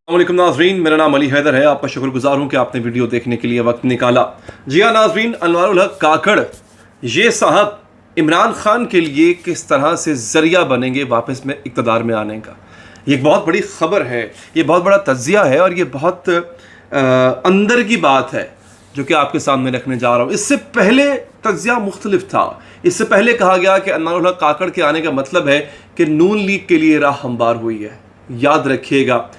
अस्सलामुअलैकुम नाज़रीन, मेरा नाम अली हैदर है। आपका शुक्रगुजार हूँ कि आपने वीडियो देखने के लिए वक्त निकाला। जी हाँ नाज़रीन, अनवारुल हक काकड़ ये साहब इमरान खान के लिए किस तरह से ज़रिया बनेंगे वापस में इक़्तिदार में आने का। ये एक बहुत बड़ी ख़बर है, ये बहुत बड़ा तज़िया है और ये बहुत अंदर की बात है जो कि आपके सामने रखने जा रहा हूँ। इससे पहले तज़िया मुख्तलिफ था। इससे पहले कहा गया कि अनवारुल हक काकड़ के आने का मतलब है कि नून लीग के लिए राह हमवार हुई है। याद रखिएगा,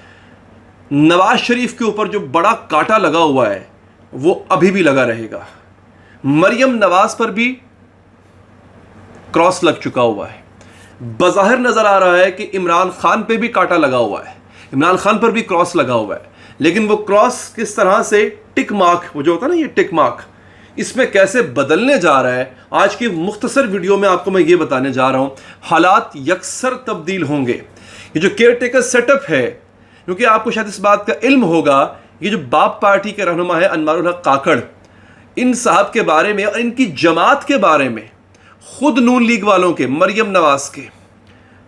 नवाज शरीफ के ऊपर जो बड़ा कांटा लगा हुआ है वो अभी भी लगा रहेगा। मरियम नवाज पर भी क्रॉस लग चुका हुआ है। बज़ाहिर नजर आ रहा है कि इमरान खान पे भी कांटा लगा हुआ है, इमरान खान पर भी क्रॉस लगा हुआ है। लेकिन वो क्रॉस किस तरह से टिक मार्क, वो जो होता है ना, ये टिक मार्क, इसमें कैसे बदलने जा रहा है, आज की मुख्तसर वीडियो में आपको मैं ये बताने जा रहा हूं। हालात यकसर तब्दील होंगे। ये जो केयर टेकर सेटअप है, क्योंकि आपको शायद इस बात का इल्म होगा, ये जो बाप पार्टी के रहनुमा है अनवारुल हक काकड़, इन साहब के बारे में और इनकी जमात के बारे में खुद नून लीग वालों के, मरियम नवाज के,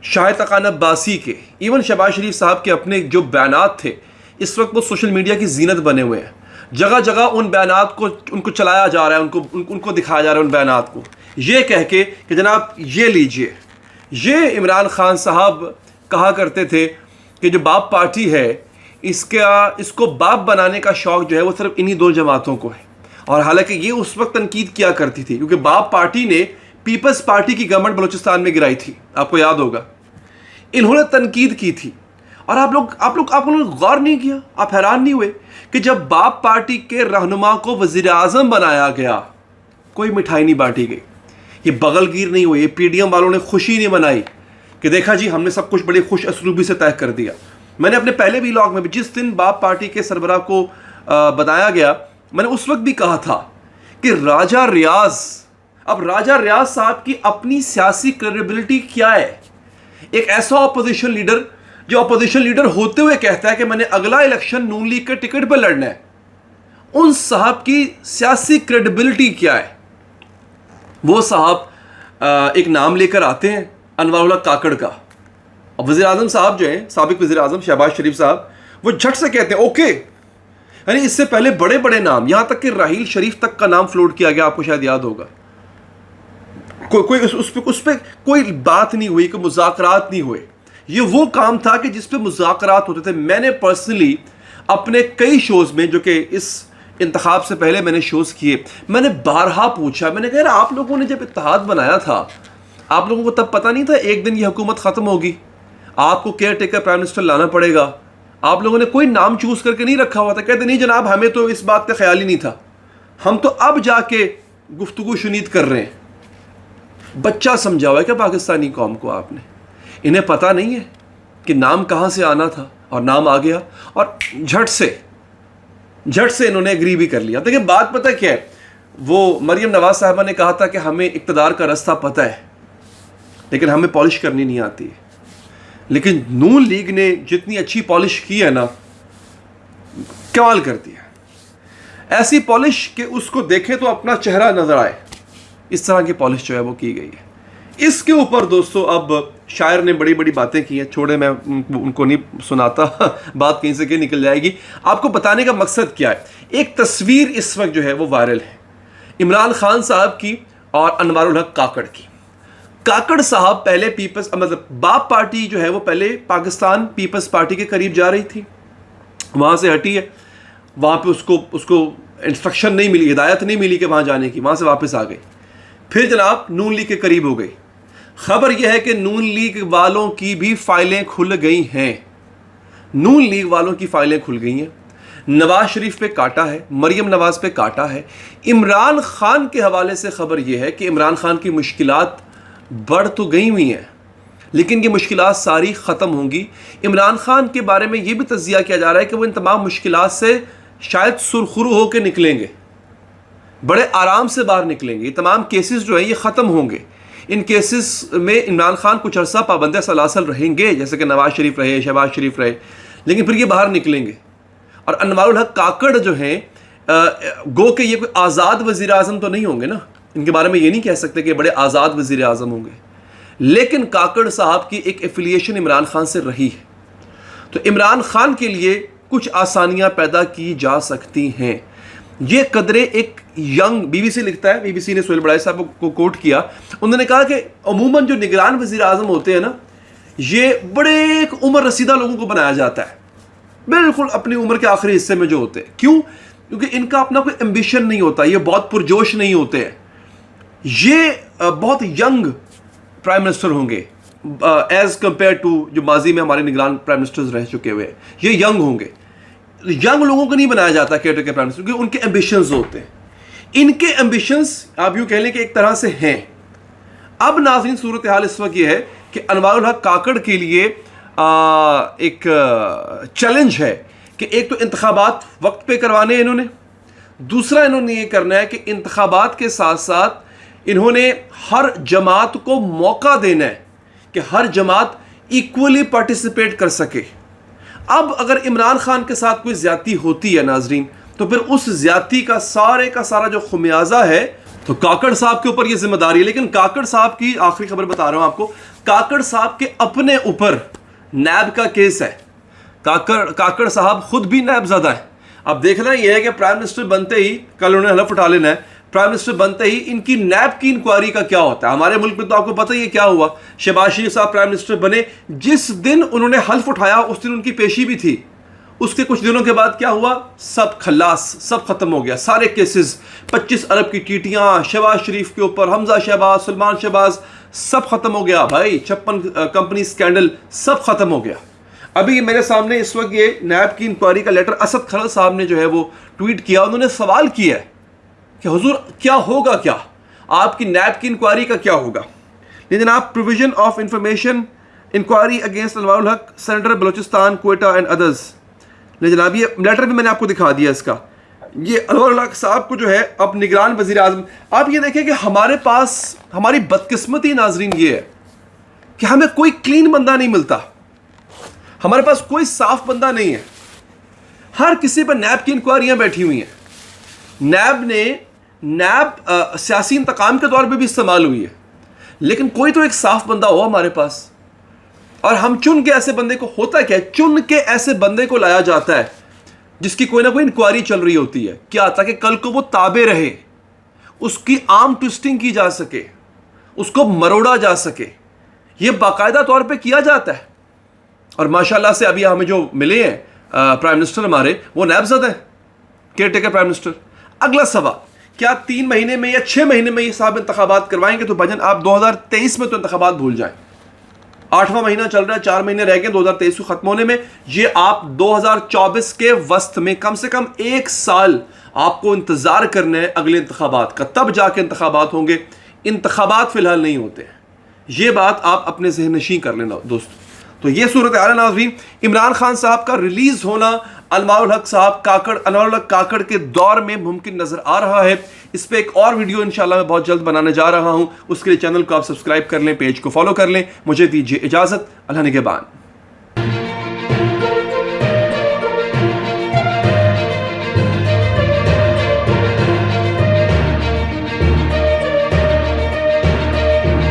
शाहिद तकान अब्बासी के, इवन शहबाज शरीफ साहब के अपने जो बयानात थे, इस वक्त वो सोशल मीडिया की जीनत बने हुए हैं। जगह जगह उन बयानात को उनको चलाया जा रहा है, उनको दिखाया जा रहा है उन बयानात को, ये कह के कि जनाब ये लीजिए। ये इमरान खान साहब कहा करते थे कि जो बाप पार्टी है इसको बाप बनाने का शौक जो है वो सिर्फ इन्हीं दो जमातों को है। और हालांकि ये उस वक्त तनकीद किया करती थी क्योंकि बाप पार्टी ने पीपल्स पार्टी की गवर्नमेंट बलूचिस्तान में गिराई थी, आपको याद होगा। इन्होंने तनकीद की थी और आप लोगों ने गौर नहीं किया, आप हैरान नहीं हुए कि जब बाप पार्टी के रहनुमा को वजीर आजम बनाया गया, कोई मिठाई नहीं बांटी गई, ये बगलगीर नहीं हुई, ये पीडीएम वालों ने खुशी नहीं मनाई कि देखा जी हमने सब कुछ बड़ी खुश असलूबी से तय कर दिया। मैंने अपने पहले व्लॉग में भी, जिस दिन बाप पार्टी के सरबराह को बताया गया, मैंने उस वक्त भी कहा था कि राजा रियाज साहब की अपनी सियासी क्रेडिबिलिटी क्या है। एक ऐसा अपोजिशन लीडर जो अपोजिशन लीडर होते हुए कहता है कि मैंने अगला इलेक्शन नून लीग के टिकट पर लड़ना है, उन साहब की सियासी क्रेडिबिलिटी क्या है। वो साहब एक नाम लेकर आते हैं अनवारुल हक काकड़ का, और वज़ीर आज़म साहब जो हैं, साबिक वज़ीर आज़म शहबाज शरीफ साहब, वो झट से कहते हैं ओके। यानी इससे पहले बड़े बड़े नाम, यहां तक कि राहील शरीफ तक का नाम फ्लोट किया गया, आपको शायद याद होगा। कोई उस पे कोई बात नहीं हुई, कोई मुज़ाकरात नहीं हुए। ये वो काम था कि जिस पे मुज़ाकरात होते थे। मैंने पर्सनली अपने कई शोज़ में, जो कि इस इंतखाब से पहले मैंने शोज़ किए, मैंने बारहा पूछा, मैंने कहा आप लोगों ने जब इत्तेहाद बनाया था, आप लोगों को तब पता नहीं था एक दिन ये हुकूमत ख़त्म होगी, आपको केयर टेकर प्राइम मिनिस्टर लाना पड़ेगा। आप लोगों ने कोई नाम चूज़ करके नहीं रखा हुआ था। कहते नहीं जनाब, हमें तो इस बात का ख्याल ही नहीं था, हम तो अब जाके गुफ्तगू शुनीद कर रहे हैं। बच्चा समझा हुआ है क्या पाकिस्तानी कौम को आपने? इन्हें पता नहीं है कि नाम कहाँ से आना था, और नाम आ गया और झट से इन्होंने एग्री भी कर लिया। देखिए बात पता क्या है, वो मरियम नवाज साहबा ने कहा था कि हमें इक़्तिदार का रास्ता पता है लेकिन हमें पॉलिश करनी नहीं आती है। लेकिन नून लीग ने जितनी अच्छी पॉलिश की है ना, कमाल कर दिया। ऐसी पॉलिश कि उसको देखें तो अपना चेहरा नजर आए, इस तरह की पॉलिश जो है वो की गई है। इसके ऊपर दोस्तों अब शायर ने बड़ी बड़ी बातें की हैं, छोड़े, मैं उनको नहीं सुनाता बात कहीं से कहीं निकल जाएगी। आपको बताने का मकसद क्या है, एक तस्वीर इस वक्त जो है वो वायरल है इमरान खान साहब की और अनवारुल हक काकड़ की। काकड़ साहब पहले बाप पार्टी जो है वो पहले पाकिस्तान पीपल्स पार्टी के करीब जा रही थी, वहाँ से हटी है, वहाँ पे उसको इंस्ट्रक्शन नहीं मिली, हिदायत नहीं मिली कि वहाँ जाने की, वहाँ से वापस आ गई। फिर जनाब नून लीग के करीब हो गई। खबर यह है कि नून लीग वालों की भी फाइलें खुल गई हैं, नून लीग वालों की फाइलें खुल गई हैं। नवाज शरीफ पे काटा है, मरियम नवाज पे काटा है। इमरान खान के हवाले से खबर यह है कि इमरान खान की मुश्किलात बढ़ तो गई हुई हैं लेकिन ये मुश्किलात सारी ख़त्म होंगी। इमरान खान के बारे में ये भी तज़िया किया जा रहा है कि वो इन तमाम मुश्किलात से शायद सुरखुरू होकर निकलेंगे, बड़े आराम से बाहर निकलेंगे। ये तमाम केसेस जो हैं ये ख़त्म होंगे। इन केसेस में इमरान खान कुछ अर्सा पाबंद सलासल रहेंगे, जैसे कि नवाज शरीफ रहे, शहबाज शरीफ रहे, लेकिन फिर ये बाहर निकलेंगे। और अनवारुल हक काकड़ जो हैं, गो के ये कोई आज़ाद वज़ीर आज़म तो नहीं होंगे ना, इनके बारे में ये नहीं कह सकते कि बड़े आज़ाद वज़ीर आज़म होंगे। लेकिन काकड़ साहब की एक एफिलिएशन इमरान खान से रही है। तो इमरान खान के लिए कुछ आसानियां पैदा की जा सकती हैं। ये कदरे एक यंग, बीबीसी लिखता है, बीबीसी ने सोहेल बड़ाई साहब को कोट किया, उन्होंने कहा कि अमूमन जो निगरान वज़ीर आज़म होते हैं ना, ये बड़े एक उम्र रसीदा लोगों को बनाया जाता है, बिल्कुल अपनी उम्र के आखिरी हिस्से में जो होते हैं। क्यों? क्योंकि इनका अपना कोई एम्बिशन नहीं होता, ये बहुत पुरजोश नहीं होते हैं, ये बहुत यंग प्राइम मिनिस्टर होंगे एज कंपेयर टू जो माजी में हमारे निगरान प्राइम मिनिस्टर्स रह चुके हुए, ये यंग होंगे। यंग लोगों को नहीं बनाया जाता केयर के प्राइम मिनिस्टर, क्योंकि उनके एम्बिशंस होते हैं। इनके एम्बिशंस आप यूं कह लें कि एक तरह से हैं। अब नाज़रीन सूरत हाल इस वक्त ये है कि अनवारुल हक काकड़ के लिए एक चैलेंज है कि एक तो इंतखाबात वक्त पे करवाने हैं इन्होंने, दूसरा इन्होंने ये करना है कि इंतखाबात के साथ साथ इन्होंने हर जमात को मौका देना है कि हर जमात इक्वली पार्टिसिपेट कर सके। अब अगर इमरान खान के साथ कोई ज्यादती होती है नाजरीन, तो फिर उस ज्यादती का सारा जो खुमियाजा है तो काकड़ साहब के ऊपर ये जिम्मेदारी है। लेकिन काकड़ साहब की आखिरी खबर बता रहा हूं आपको, काकड़ साहब के अपने ऊपर नैब का केस है। काकड़ साहब खुद भी नैबज़दा है। अब देखना यह है कि प्राइम मिनिस्टर बनते ही, कल उन्हें हलफ उठा लेना है, प्राइम मिनिस्टर बनते ही इनकी नैब की इंक्वायरी का क्या होता है। हमारे मुल्क में तो आपको पता ही है क्या हुआ, शहबाज शरीफ साहब प्राइम मिनिस्टर बने, जिस दिन उन्होंने हल्फ उठाया उस दिन उनकी पेशी भी थी। उसके कुछ दिनों के बाद क्या हुआ, सब खल्लास, सब खत्म हो गया, सारे केसेस, 25 अरब की टीटियां शहबाज शरीफ के ऊपर, हमजा शहबाज, सलमान शहबाज, सब खत्म हो गया भाई। 56 कंपनी स्कैंडल सब खत्म हो गया। अभी मेरे सामने इस वक्त ये नैब की इंक्वायरी का लेटर असद खलल साहब ने जो है वो ट्वीट किया। उन्होंने सवाल किया है कि हुजूर क्या होगा, क्या आपकी नैब की इंक्वायरी का क्या होगा। लेकिन आप provision of information inquiry against Anwarul Haq senator Balochistan Quetta and others. जनाब ये लेटर भी मैंने आपको दिखा दिया इसका। ये अनवारुल हक साहब को जो है अब निगरान वज़ीर आज़म, आप ये देखें कि हमारे पास हमारी बदकिस्मती नाजरीन ये है कि हमें कोई क्लीन बंदा नहीं मिलता, हमारे पास कोई साफ बंदा नहीं है। हर किसी पर नैब की इंक्वायरियां बैठी हुई हैं। नैब सियासी इंतकाम के तौर पे भी इस्तेमाल हुई है, लेकिन कोई तो एक साफ बंदा हो हमारे पास। और हम चुन के ऐसे बंदे को, होता क्या है, चुन के ऐसे बंदे को लाया जाता है जिसकी कोई ना कोई इंक्वायरी चल रही होती है, क्या ताकि कल को वो ताबे रहे, उसकी आर्म ट्विस्टिंग की जा सके, उसको मरोड़ा जा सके। ये बाकायदा तौर पे किया जाता है। और माशाल्लाह से अभी हमें जो मिले हैं प्राइम मिनिस्टर हमारे, वो नैबज़दा है, केयर टेकर प्राइम मिनिस्टर। अगला सवाल, क्या 3 महीने में या 6 महीने में ये साहब इंतखाबात करवाएंगे? तो भजन आप 2023 में तो इंतखाबात भूल जाएं, 8वां महीना चल रहा है, 4 महीने रह गए 2023 को खत्म होने में। ये आप 2024 के वस्त में कम से कम 1 साल आपको इंतजार करना है अगले इंतखाबात का, तब जाके इंतखाबात होंगे। इंतखाबात फिलहाल नहीं होते हैं, ये बात आप अपने ज़हन नशीं कर लेना दोस्तों। तो ये सूरत हाल नाज़रीन, इमरान खान साहब का रिलीज होना अनवारुल हक साहब अनवारुल हक काकड़ के दौर में मुमकिन नजर आ रहा है। इस पर एक और वीडियो इंशाल्लाह मैं बहुत जल्द बनाने जा रहा हूं। उसके लिए चैनल को आप सब्सक्राइब कर लें, पेज को फॉलो कर लें। मुझे दीजिए इजाजत, अल्लाह निगहबान।